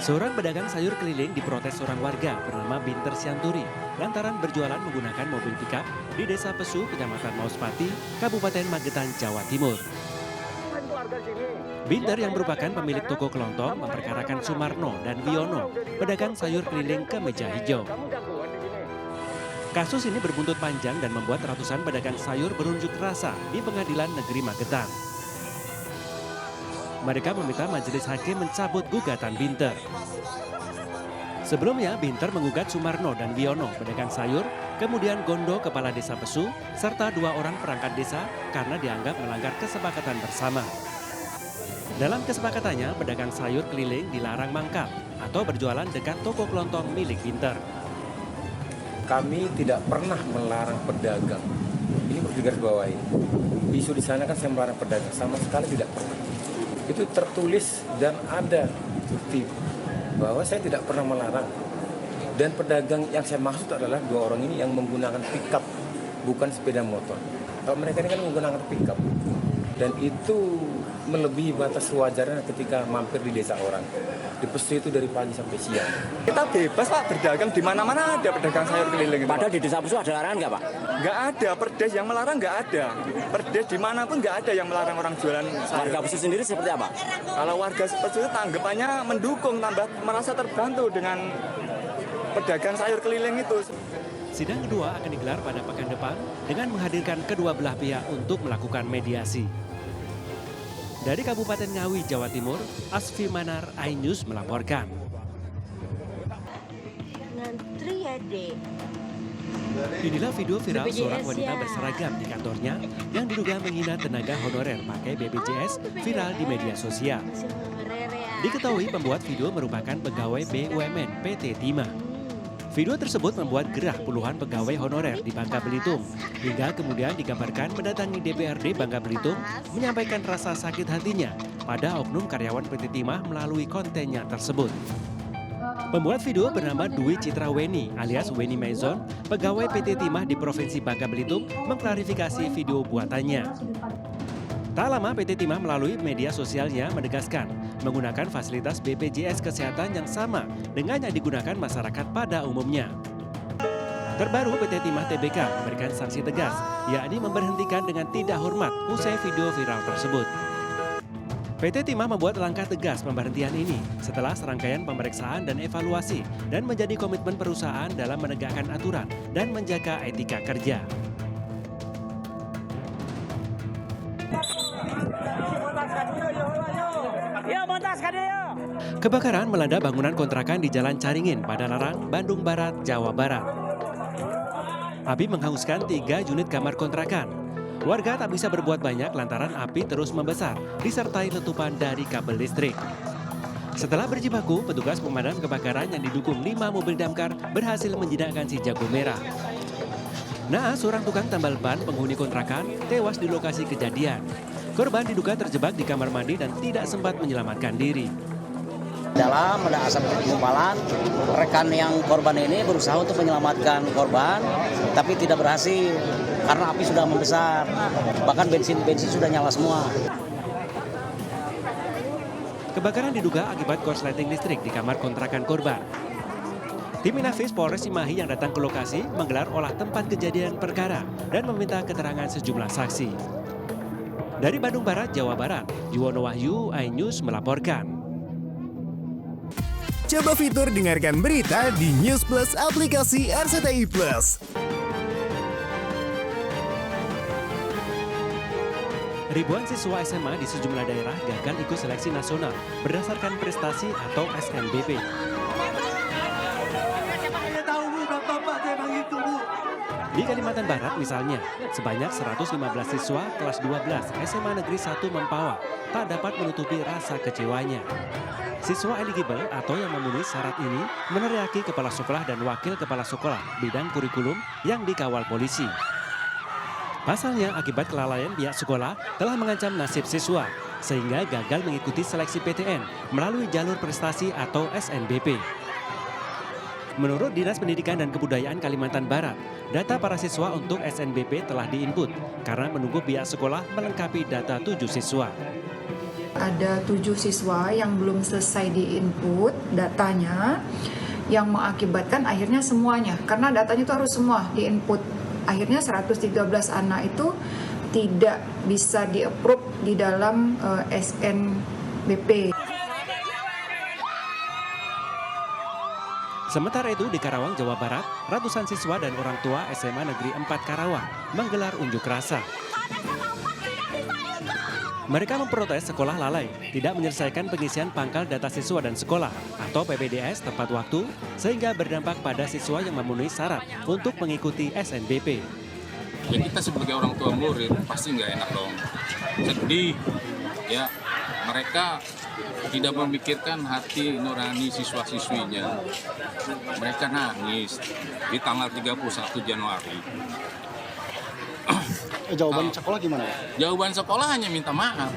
Seorang pedagang sayur keliling diprotes seorang warga bernama Binter Sianturi lantaran berjualan menggunakan mobil pickup di Desa Pesu, Kecamatan Mauspati, Kabupaten Magetan, Jawa Timur. Binter yang merupakan pemilik toko kelontong memperkarakan Sumarno dan Wiono, pedagang sayur keliling ke meja hijau. Kasus ini berbuntut panjang dan membuat ratusan pedagang sayur berunjuk rasa di Pengadilan Negeri Magetan. Mereka meminta majelis hakim mencabut gugatan Binter. Sebelumnya, Binter menggugat Sumarno dan Wiono, pedagang sayur, kemudian Gondo, kepala desa Pesu, serta 2 orang perangkat desa karena dianggap melanggar kesepakatan bersama. Dalam kesepakatannya, pedagang sayur keliling dilarang mangkal atau berjualan dekat toko kelontong milik Binter. Kami tidak pernah melarang pedagang. Ini perlu digarisbawahi. Isu di sana kan saya melarang pedagang, sama sekali tidak pernah. Itu tertulis dan ada bukti bahwa saya tidak pernah melarang. Dan pedagang yang saya maksud adalah 2 orang ini yang menggunakan pickup, bukan sepeda motor. Kalau mereka ini kan menggunakan pickup. Dan itu melebihi batas wajarnya ketika mampir di desa orang. Di Pesu itu dari pagi sampai siang. Kita bebas Pak, berdagang di mana-mana ada pedagang sayur keliling. Padahal di desa Pesu ada larangan nggak Pak? Nggak ada, perdes yang melarang nggak ada. Perdes dimanapun nggak ada yang melarang orang jualan sayur. Warga Pesu sendiri seperti apa? Kalau warga Pesu itu tanggapannya mendukung, tambah merasa terbantu dengan pedagang sayur keliling itu. Sidang kedua akan digelar pada pekan depan dengan menghadirkan kedua belah pihak untuk melakukan mediasi. Dari Kabupaten Ngawi, Jawa Timur, Asfi Manar, iNews melaporkan. Ngantri ya, Dek. Inilah video viral BPJS seorang wanita ya. berseragam di kantornya yang diduga menghina tenaga honorer pakai BPJS viral di media sosial. Masih honorer ya. Diketahui pembuat video merupakan pegawai BUMN PT Timah. Video tersebut membuat gerah puluhan pegawai honorer di Bangka Belitung. Hingga kemudian digambarkan mendatangi DPRD Bangka Belitung menyampaikan rasa sakit hatinya pada oknum karyawan PT Timah melalui kontennya tersebut. Pembuat video bernama Dwi Citra Weni alias Weni Maison, pegawai PT Timah di Provinsi Bangka Belitung, mengklarifikasi video buatannya. Tak lama PT Timah melalui media sosialnya menegaskan menggunakan fasilitas BPJS Kesehatan yang sama dengan yang digunakan masyarakat pada umumnya. Terbaru PT Timah Tbk memberikan sanksi tegas, yakni memberhentikan dengan tidak hormat usai video viral tersebut. PT Timah membuat langkah tegas pemberhentian ini setelah serangkaian pemeriksaan dan evaluasi dan menjadi komitmen perusahaan dalam menegakkan aturan dan menjaga etika kerja. Kebakaran melanda bangunan kontrakan di Jalan Caringin, Padalarang, Bandung Barat, Jawa Barat. Api menghanguskan 3 unit kamar kontrakan. Warga tak bisa berbuat banyak lantaran api terus membesar, disertai letupan dari kabel listrik. Setelah berjibaku, petugas pemadam kebakaran yang didukung 5 mobil damkar berhasil menjinakkan si jago merah. Naas, seorang tukang tambal ban penghuni kontrakan, tewas di lokasi kejadian. Korban diduga terjebak di kamar mandi dan tidak sempat menyelamatkan diri. Dalam ada asap gumpalan, rekan yang korban ini berusaha untuk menyelamatkan korban, tapi tidak berhasil karena api sudah membesar. Bahkan bensin sudah nyala semua. Kebakaran diduga akibat korsleting listrik di kamar kontrakan korban. Tim Inafis Polres Cimahi yang datang ke lokasi menggelar olah tempat kejadian perkara dan meminta keterangan sejumlah saksi. Dari Bandung Barat, Jawa Barat, Yuwono Wahyu, iNews melaporkan. Coba fitur dengarkan berita di News Plus aplikasi RCTI Plus. Ribuan siswa SMA di sejumlah daerah gagal ikut seleksi nasional berdasarkan prestasi atau SNBP. Di Kalimantan Barat misalnya, sebanyak 115 siswa kelas 12 SMA Negeri 1 Mempawah tak dapat menutupi rasa kecewanya. Siswa eligible atau yang memenuhi syarat ini meneriaki kepala sekolah dan wakil kepala sekolah bidang kurikulum yang dikawal polisi. Pasalnya akibat kelalaian pihak sekolah telah mengancam nasib siswa sehingga gagal mengikuti seleksi PTN melalui jalur prestasi atau SNBP. Menurut Dinas Pendidikan dan Kebudayaan Kalimantan Barat, data para siswa untuk SNBP telah diinput karena menunggu pihak sekolah melengkapi data 7 siswa. Ada 7 siswa yang belum selesai di-input datanya, yang mengakibatkan akhirnya semuanya, karena datanya itu harus semua di-input. Akhirnya 113 anak itu tidak bisa di-approve di dalam SNBP. Sementara itu di Karawang, Jawa Barat, ratusan siswa dan orang tua SMA Negeri 4 Karawang menggelar unjuk rasa. Mereka memprotes sekolah lalai, tidak menyelesaikan pengisian pangkal data siswa dan sekolah atau PPDS tepat waktu, sehingga berdampak pada siswa yang memenuhi syarat untuk mengikuti SNBP. Ya kita sebagai orang tua murid pasti nggak enak dong, sedih. Ya mereka tidak memikirkan hati nurani siswa-siswinya. Mereka nangis di tanggal 31 Januari. Jawaban sekolah gimana? Jawaban sekolah hanya minta maaf.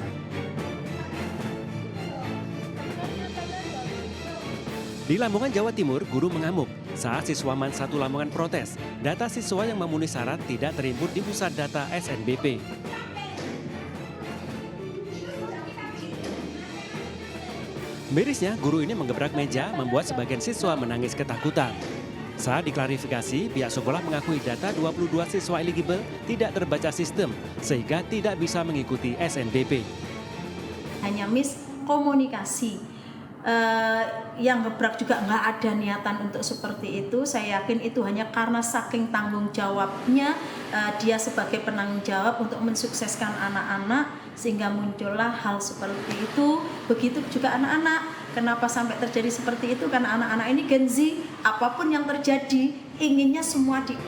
Di Lamongan, Jawa Timur, guru mengamuk saat siswa MAN 1 Lamongan protes. Data siswa yang memenuhi syarat tidak terimput di pusat data SNBP. Mirisnya, guru ini menggebrak meja membuat sebagian siswa menangis ketakutan. Saat diklarifikasi, pihak sekolah mengakui data 22 siswa eligible tidak terbaca sistem, sehingga tidak bisa mengikuti SNBP. Hanya miskomunikasi, yang gebrak juga nggak ada niatan untuk seperti itu. Saya yakin itu hanya karena saking tanggung jawabnya, dia sebagai penanggung jawab untuk mensukseskan anak-anak, sehingga muncullah hal seperti itu. Begitu juga anak-anak. Kenapa sampai terjadi seperti itu? Karena anak-anak ini Gen Z, apapun yang terjadi, inginnya semua di...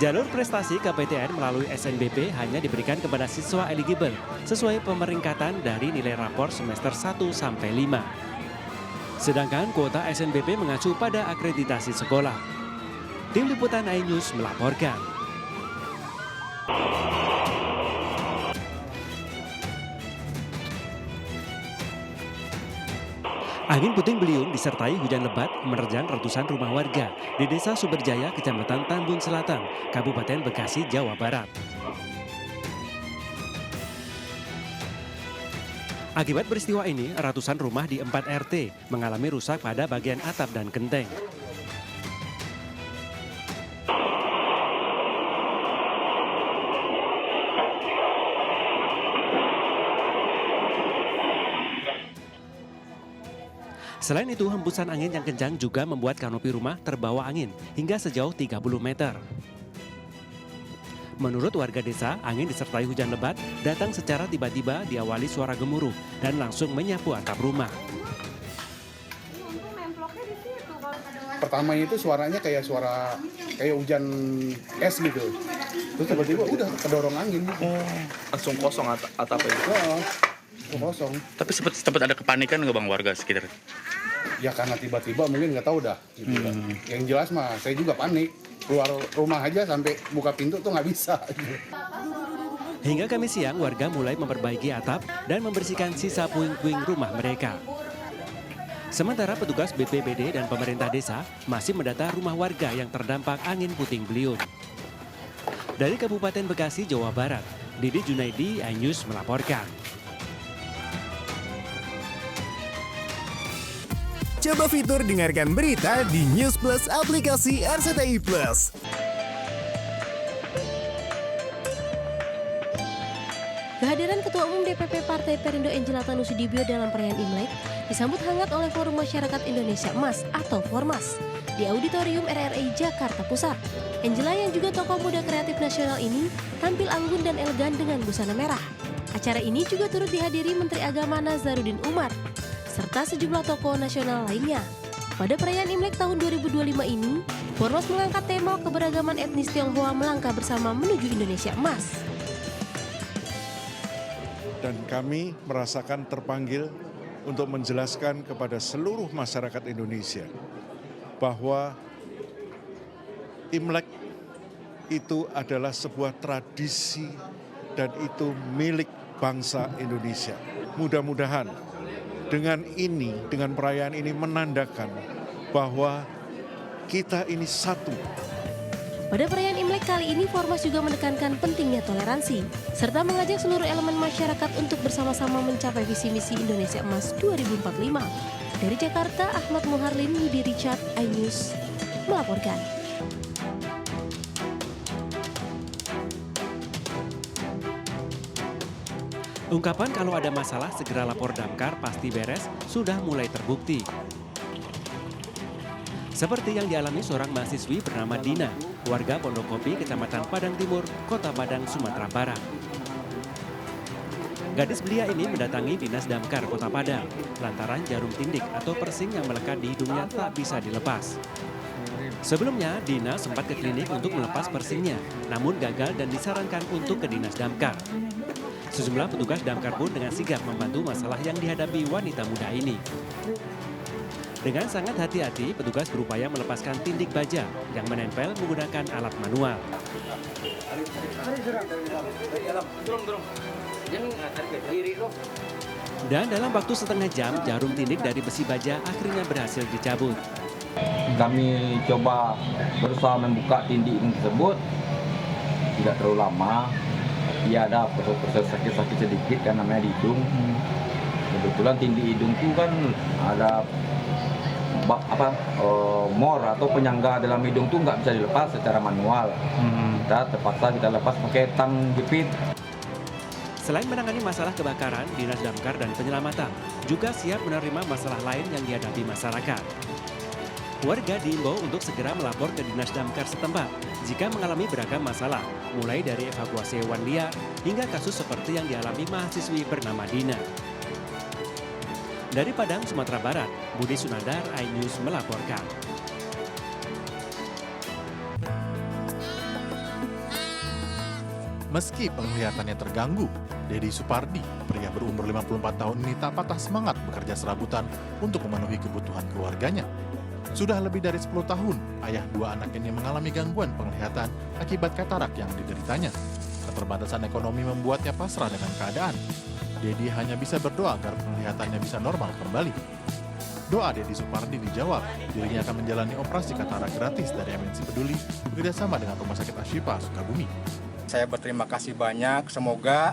Jalur prestasi KPTN melalui SNBP hanya diberikan kepada siswa eligible sesuai pemeringkatan dari nilai rapor semester 1 sampai 5. Sedangkan kuota SNBP mengacu pada akreditasi sekolah. Tim Liputan iNews melaporkan. Angin puting beliung disertai hujan lebat menerjang ratusan rumah warga di Desa Sumberjaya, Kecamatan Tambun Selatan, Kabupaten Bekasi, Jawa Barat. Akibat peristiwa ini, ratusan rumah di 4 RT mengalami rusak pada bagian atap dan genteng. Selain itu, hembusan angin yang kencang juga membuat kanopi rumah terbawa angin hingga sejauh 30 meter. Menurut warga desa, angin disertai hujan lebat datang secara tiba-tiba diawali suara gemuruh dan langsung menyapu atap rumah. Pertama itu suaranya kayak hujan es gitu. Terus tiba-tiba udah kedorong angin. Langsung kosong atapnya. Kosong. Tapi sempat ada kepanikan nggak bang warga sekitar? Ya karena tiba-tiba mungkin nggak tahu dah. Gitu Yang jelas mah saya juga panik. Keluar rumah aja sampai buka pintu tuh nggak bisa. Hingga Kamis siang, warga mulai memperbaiki atap dan membersihkan sisa puing-puing rumah mereka. Sementara petugas BPBD dan pemerintah desa masih mendata rumah warga yang terdampak angin puting beliung. Dari Kabupaten Bekasi, Jawa Barat, Didi Junaidi, iNews melaporkan. Coba fitur dengarkan berita di News Plus aplikasi RCTI Plus. Kehadiran Ketua Umum DPP Partai Perindo Angelata Nusudibio dalam perayaan Imlek disambut hangat oleh Forum Masyarakat Indonesia MAS atau Formas di Auditorium RRI Jakarta Pusat. Angela yang juga tokoh muda kreatif nasional ini tampil anggun dan elegan dengan busana merah. Acara ini juga turut dihadiri Menteri Agama Nazaruddin Umar serta sejumlah tokoh nasional lainnya. Pada perayaan Imlek tahun 2025 ini, Formas mengangkat tema keberagaman etnis Tionghoa melangkah bersama menuju Indonesia Emas. Dan kami merasakan terpanggil untuk menjelaskan kepada seluruh masyarakat Indonesia bahwa Imlek itu adalah sebuah tradisi dan itu milik bangsa Indonesia. Mudah-mudahan dengan perayaan ini menandakan bahwa kita ini satu Pada perayaan Imlek kali ini, Formas juga menekankan pentingnya toleransi, serta mengajak seluruh elemen masyarakat untuk bersama-sama mencapai visi misi Indonesia Emas 2045. Dari Jakarta, Ahmad Muharlin, Yudi Richard, iNews melaporkan. Ungkapan kalau ada masalah segera lapor Damkar pasti beres sudah mulai terbukti. Seperti yang dialami seorang mahasiswi bernama Dina, warga Pondok Kopi, Kecamatan Padang Timur, Kota Padang, Sumatera Barat. Gadis belia ini mendatangi Dinas Damkar Kota Padang lantaran jarum tindik atau persing yang melekat di hidungnya tak bisa dilepas. Sebelumnya, Dina sempat ke klinik untuk melepas persingnya, namun gagal dan disarankan untuk ke Dinas Damkar. Sejumlah petugas damkar pun dengan sigap membantu masalah yang dihadapi wanita muda ini. Dengan sangat hati-hati, petugas berupaya melepaskan tindik baja yang menempel menggunakan alat manual. Dan dalam waktu setengah jam, jarum tindik dari besi baja akhirnya berhasil dicabut. Kami coba berusaha membuka tindik tersebut, tidak terlalu lama. Ya ada proses sakit-sakit sedikit kan namanya di hidung. Kebetulan tindik hidung itu kan ada mor atau penyangga dalam hidung itu nggak bisa dilepas secara manual. Kita lepas pakai tang jepit. Selain menangani masalah kebakaran, Dinas Damkar dan Penyelamatan juga siap menerima masalah lain yang dihadapi masyarakat. Warga diimbau untuk segera melapor ke Dinas Damkar setempat jika mengalami beragam masalah, mulai dari evakuasi hewan liar hingga kasus seperti yang dialami mahasiswi bernama Dina. Dari Padang, Sumatera Barat, Budi Sunandar, iNews melaporkan. Meski penglihatannya terganggu, Dedi Supardi, pria berumur 54 tahun ini tak patah semangat bekerja serabutan untuk memenuhi kebutuhan keluarganya. Sudah lebih dari 10 tahun, ayah dua anak ini mengalami gangguan penglihatan akibat katarak yang dideritanya. Keterbatasan ekonomi membuatnya pasrah dengan keadaan. Dedi hanya bisa berdoa agar penglihatannya bisa normal kembali. Doa Dedi Supardi dijawab, dirinya akan menjalani operasi katarak gratis dari MNC Peduli bekerjasama dengan Rumah Sakit Ashifa Sukabumi. Saya berterima kasih banyak, semoga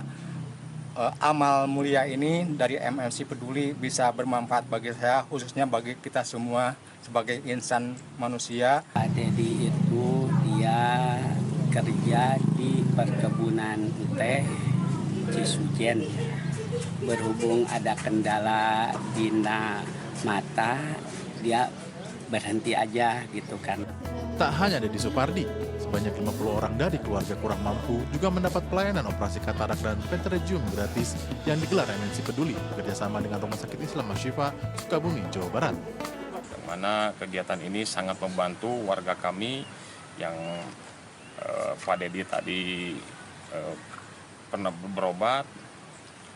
amal mulia ini dari MNC Peduli bisa bermanfaat bagi saya, khususnya bagi kita semua sebagai insan manusia. Pak Dedi itu dia kerja di perkebunan teh Cisujen. Berhubung ada kendala dina mata, dia berhenti aja gitu kan. Tak hanya Dedi Supardi, sebanyak 50 orang dari keluarga kurang mampu juga mendapat pelayanan operasi katarak dan pterygium gratis yang digelar MNC Peduli bekerjasama dengan Rumah Sakit Islam Ashifa Sukabumi, Jawa Barat. Mana kegiatan ini sangat membantu warga kami yang Pak Dedi tadi pernah berobat,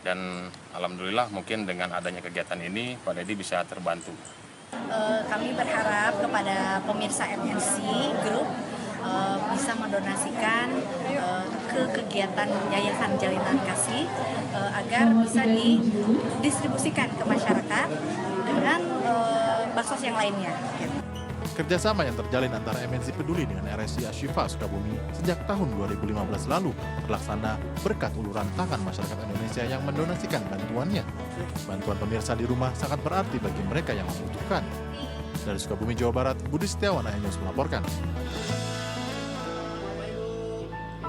dan alhamdulillah mungkin dengan adanya kegiatan ini Pak Dedi bisa terbantu. Kami berharap kepada pemirsa MNC Group bisa mendonasikan ke kegiatan Yayasan Jalinan Kasih agar bisa didistribusikan ke masyarakat dengan baksos yang lainnya. Kerjasama yang terjalin antara MNC Peduli dengan RSI Ashifa Sukabumi sejak tahun 2015 lalu terlaksana berkat uluran tangan masyarakat Indonesia yang mendonasikan bantuannya. Bantuan pemirsa di rumah sangat berarti bagi mereka yang membutuhkan. Dari Sukabumi, Jawa Barat, Budi Setiawan, iNews melaporkan.